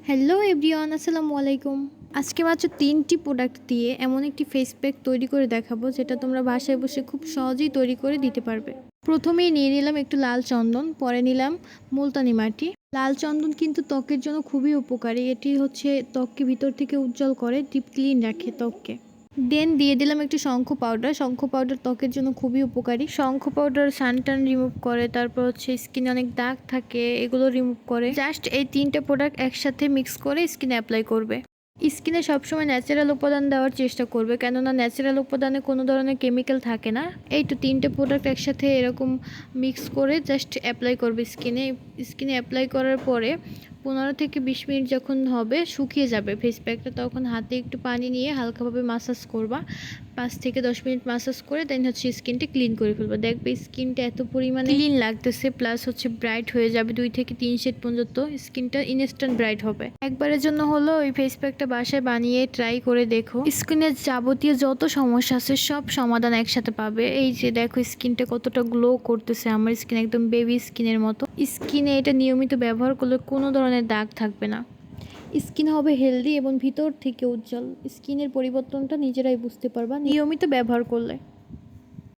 Hello everyone, আসসালামু আলাইকুম। আজকে মাত্র 3টি প্রোডাক্ট দিয়ে এমন একটি ফেস প্যাক তৈরি করে দেখাবো যেটা তোমরা বাসায় বসে খুব সহজেই তৈরি করে দিতে পারবে। প্রথমেই নিয়ে নিলাম একটু লাল চন্দন, পরে নিলাম মুলতানি মাটি। লাল চন্দন কিন্তু ত্বকের জন্য খুবই উপকারী। এটি হচ্ছে ত্বককে ভিতর থেকে উজ্জ্বল করে, ডিপ ক্লিন রাখে ত্বককে। দেন দিয়ে দিলাম একটু শঙ্খ পাউডার। শঙ্খ পাউডার ত্বকের জন্য খুবই উপকারী। শঙ্খ পাউডার সানটান রিমুভ করে, তারপর হচ্ছে স্কিনে অনেক দাগ থাকে এগুলো রিমুভ করে। জাস্ট এই 3টে প্রোডাক্ট একসাথে মিক্স করে স্কিনে অ্যাপ্লাই করবে। স্কিনে সবসময় ন্যাচারাল উপাদান দেওয়ার চেষ্টা করবে, কেননা ন্যাচারাল উপাদানে কোনো ধরনের কেমিক্যাল থাকে না। এই তো 3টে প্রোডাক্ট একসাথে এরকম মিক্স করে জাস্ট অ্যাপ্লাই করবে স্কিনে অ্যাপ্লাই করার পরে 15 থেকে 20 মিনিট যখন হবে, শুকিয়ে যাবে ফেস প্যাকটা, তখন হাতে একটু পানি নিয়ে হালকাভাবে মাসাজ করবা। 5 থেকে 10 মিনিট মাসাজ করে দেন হচ্ছে স্কিনটা ক্লিন করে ফেলবা। দেখবে স্কিনটা এত পরিমাণে ক্লিন লাগতেছে, প্লাস হচ্ছে ব্রাইট হয়ে যাবে। 2 থেকে 3 শেড পর্যন্ত স্কিনটা ইনস্ট্যান্ট ব্রাইট হবে। একবারের জন্য হলো ওই ফেস প্যাকটা বাসায় বানিয়ে ট্রাই করে দেখো। স্কিনের যাবতীয় যত সমস্যা আছে সব সমাধান একসাথে পাবে। এই যে দেখো স্কিনটা কতটা গ্লো করতেছে, আমার স্কিন একদম বেবি স্কিনের মতো। স্কিনে এটা নিয়মিত ব্যবহার করলে কোনো ধরনের দাগ থাকবে না। স্কিন হবে হেলদি এবং ভিতর থেকে উজ্জ্বল। স্কিনের পরিবর্তনটা নিজেরাই বুঝতে পারবা নিয়মিত ব্যবহার করলে।